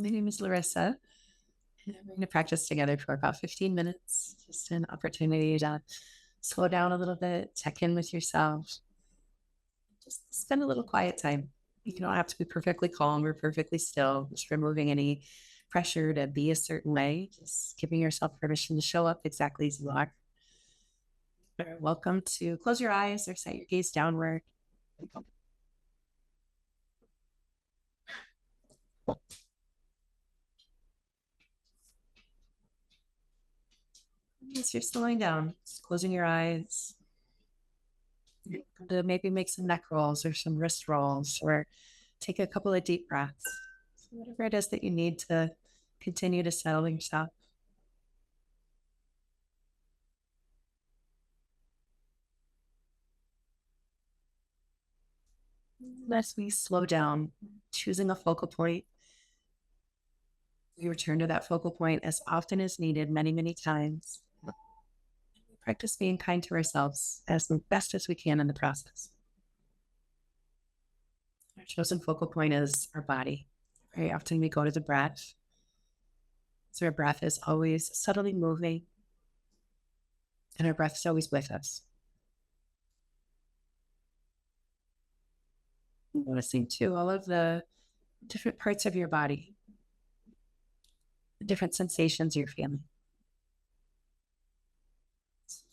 My name is Larissa, and we're going to practice together for about 15 minutes. Just an opportunity to slow down a little bit, check in with yourself, just spend a little quiet time. You don't have to be perfectly calm or perfectly still, just removing any pressure to be a certain way, just giving yourself permission to show up exactly as you are. You're welcome to close your eyes or set your gaze downward. As you're slowing down, just closing your eyes, to maybe make some neck rolls or some wrist rolls or take a couple of deep breaths. So whatever it is that you need to continue to settle yourself. As we slow down, choosing a focal point, we return to that focal point as often as needed, many, many times. We practice being kind to ourselves as best as we can in the process. Our chosen focal point is our body. Very often we go to the breath. So our breath is always subtly moving, and our breath is always with us. Noticing too all of the different parts of your body, the different sensations you're feeling.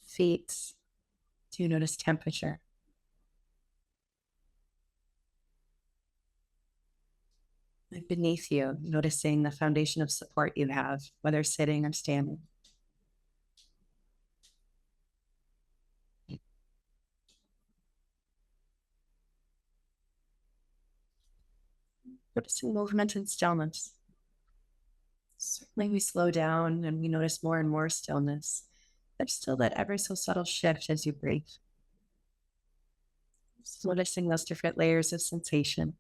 Feet, do you notice temperature? Like beneath you, noticing the foundation of support you have, whether sitting or standing. Noticing movement and stillness. Certainly we slow down and we notice more and more stillness. There's still that ever so subtle shift as you breathe. Just noticing those different layers of sensation.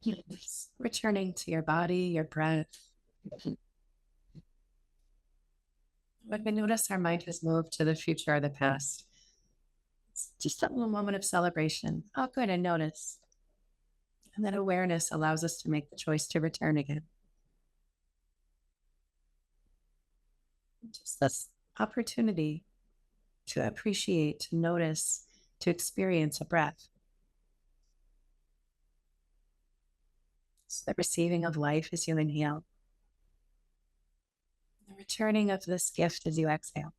Yes. Returning to your body, your breath. When we notice our mind has moved to the future or the past, it's just a little moment of celebration. Oh, good, I notice. And that awareness allows us to make the choice to return again. Just this opportunity to appreciate, to notice, to experience a breath. It's the receiving of life as you inhale, the returning of this gift as you exhale.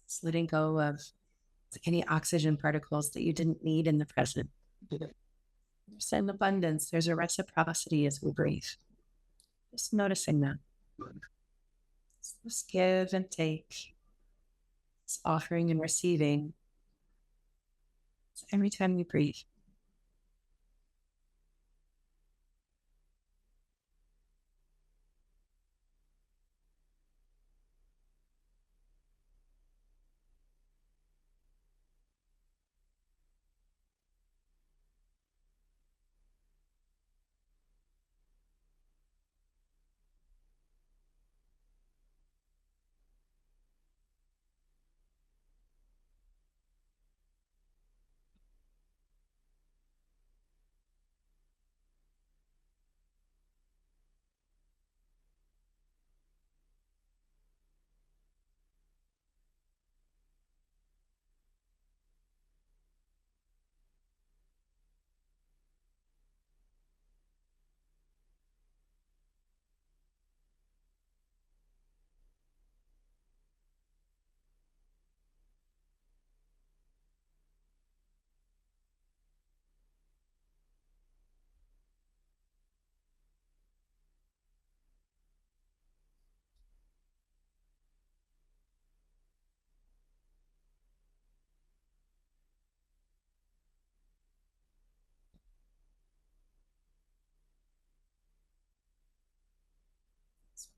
It's letting go of any oxygen particles that you didn't need in the present. There's an abundance, there's a reciprocity as we breathe. Just noticing that. Just give and take. It's offering and receiving. It's every time we breathe.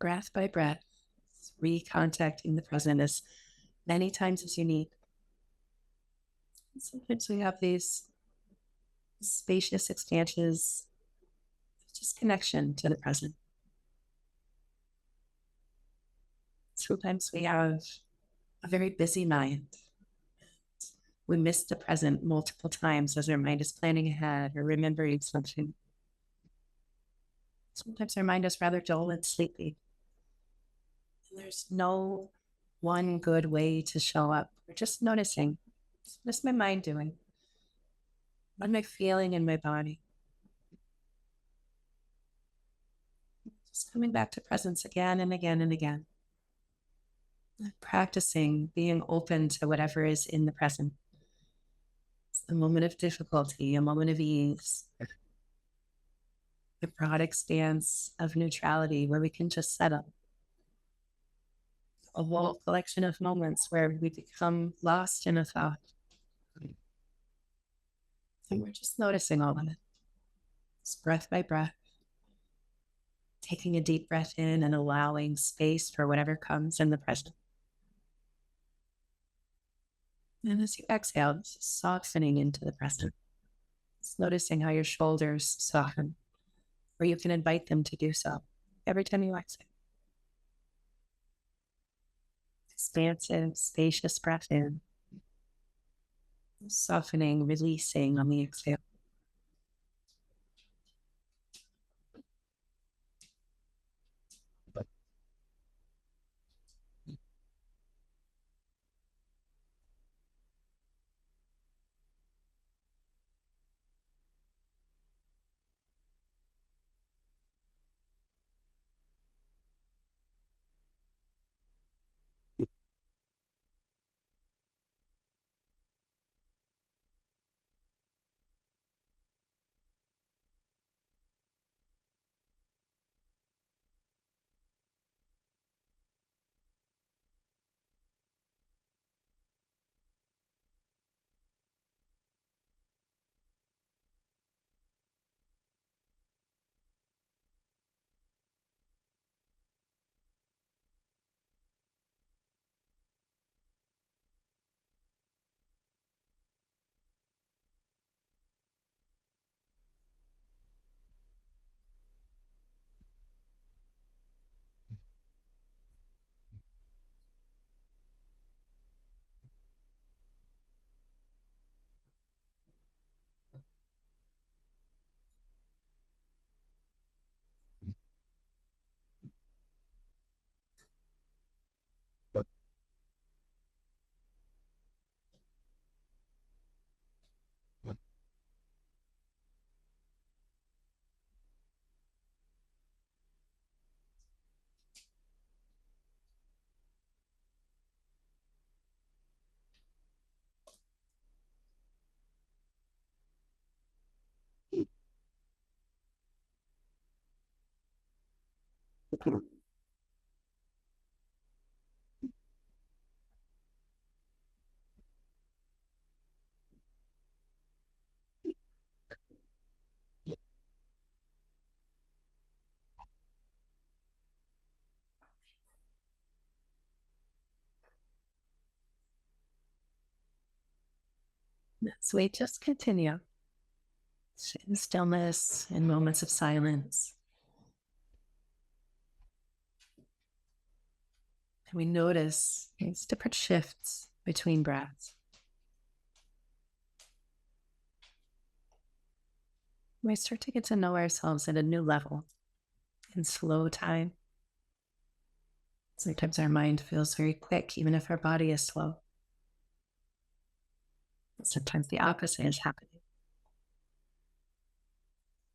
breath by breath, recontacting the present as many times as you need. Sometimes we have these spacious expanses, just connection to the present. Sometimes we have a very busy mind. We miss the present multiple times as our mind is planning ahead or remembering something. Sometimes our mind is rather dull and sleepy. And there's no one good way to show up. We're just noticing, what's my mind doing? What am I feeling in my body? Just coming back to presence again and again and again. Practicing being open to whatever is in the present. It's a moment of difficulty, a moment of ease, the broad expanse of neutrality where we can just settle. A whole collection of moments where we become lost in a thought. And we're just noticing all of it. Just breath by breath. Taking a deep breath in and allowing space for whatever comes in the present. And as you exhale, just softening into the present. Just noticing how your shoulders soften, or you can invite them to do so every time you exhale. Expansive, spacious breath in. Softening, releasing on the exhale. So we just continue in stillness, in moments of silence. And we notice these different shifts between breaths. We start to get to know ourselves at a new level in slow time. Sometimes our mind feels very quick, even if our body is slow. Sometimes the opposite is happening.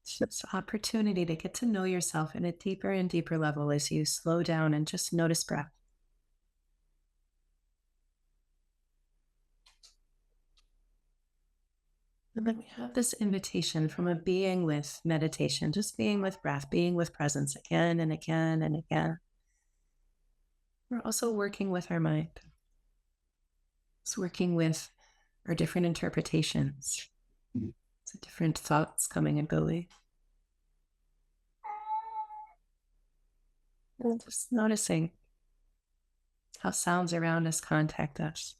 It's an opportunity to get to know yourself at a deeper and deeper level as you slow down and just notice breath. And then we have this invitation from a being with meditation, just being with breath, being with presence again and again and again. We're also working with our mind. It's working with our different interpretations, so different thoughts coming and going. Just noticing how sounds around us contact us,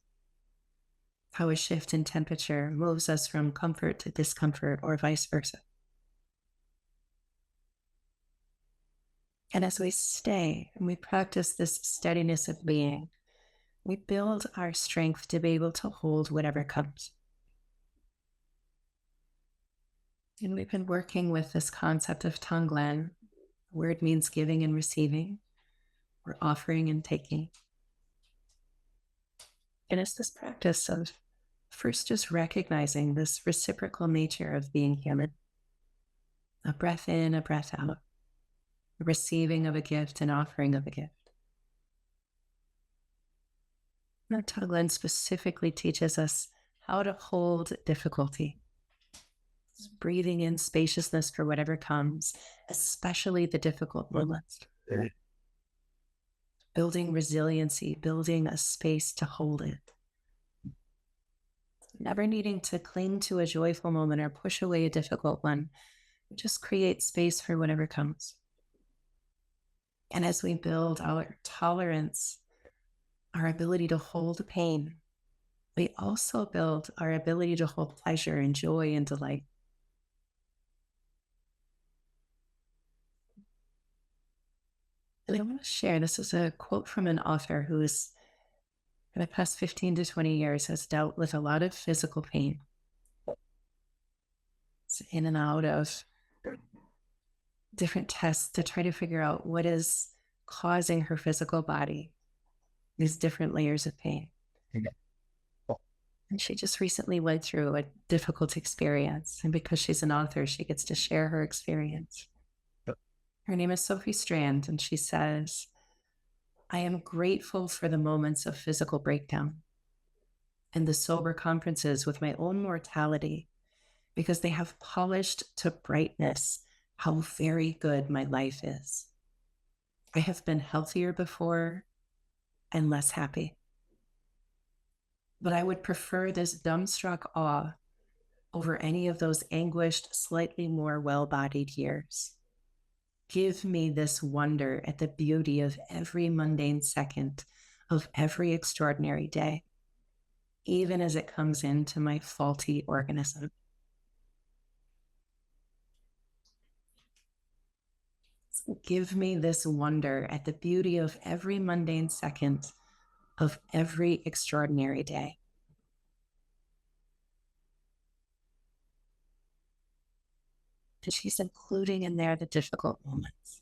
how a shift in temperature moves us from comfort to discomfort or vice versa. And as we stay and we practice this steadiness of being, we build our strength to be able to hold whatever comes. And we've been working with this concept of Tonglen. The word means giving and receiving, or offering and taking. And it's this practice of first just recognizing this reciprocal nature of being human. A breath in, a breath out. A receiving of a gift, an offering of a gift. Now, Tonglen specifically teaches us how to hold difficulty. Just breathing in spaciousness for whatever comes, especially the difficult moments. Building resiliency, building a space to hold it. Never needing to cling to a joyful moment or push away a difficult one. Just create space for whatever comes. And as we build our tolerance, our ability to hold pain, we also build our ability to hold pleasure and joy and delight. And I want to share, this is a quote from an author who is, in the past 15 to 20 years, has dealt with a lot of physical pain. It's in and out of different tests to try to figure out what is causing her physical body these different layers of pain. And she just recently went through a difficult experience. And because she's an author, she gets to share her experience. Her name is Sophie Strand, and she says, I am grateful for the moments of physical breakdown and the sober conferences with my own mortality, because they have polished to brightness how very good my life is. I have been healthier before and less happy. But I would prefer this dumbstruck awe over any of those anguished, slightly more well-bodied years. Give me this wonder at the beauty of every mundane second of every extraordinary day, even as it comes into my faulty organism. Give me this wonder at the beauty of every mundane second of every extraordinary day. And she's including in there the difficult moments.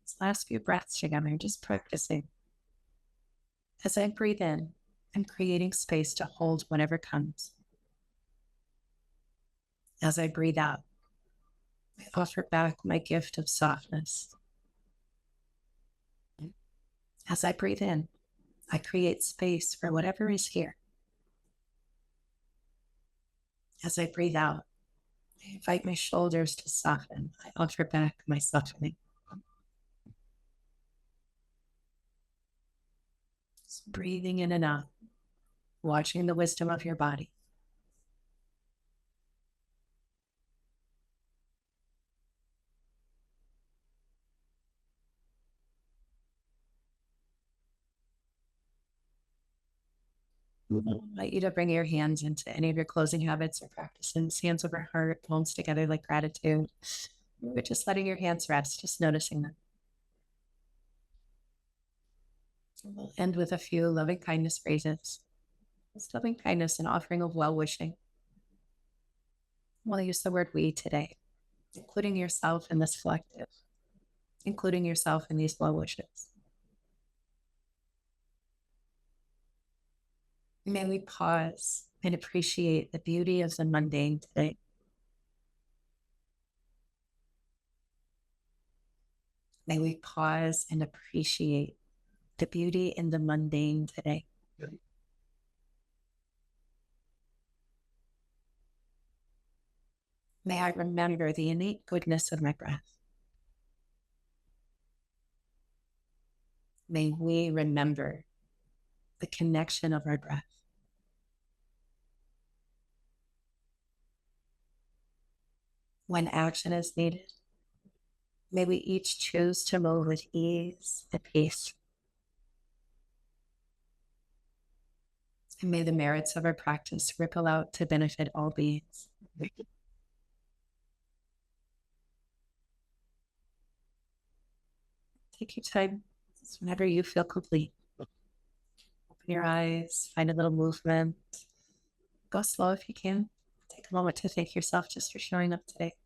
These last few breaths together, just practicing. As I breathe in, I'm creating space to hold whatever comes. As I breathe out, I offer back my gift of softness. As I breathe in, I create space for whatever is here. As I breathe out, I invite my shoulders to soften. I offer back my softening. Just breathing in and out, watching the wisdom of your body. I invite you to bring your hands into any of your closing habits or practices, hands over heart, palms together like gratitude. But just letting your hands rest, just noticing them. We'll end with a few loving kindness phrases. Just loving kindness and offering of well-wishing. We'll use the word we today, including yourself in this collective, including yourself in these well wishes. May we pause and appreciate the beauty of the mundane today. May we pause and appreciate the beauty in the mundane today. May I remember the innate goodness of my breath. May we remember the connection of our breath. When action is needed, May we each choose to move with ease and peace. And may the merits of our practice ripple out to benefit all beings. Take your time. Just whenever you feel complete. Open your eyes, find a little movement. Go slow if you can. Take a moment to thank yourself just for showing up today.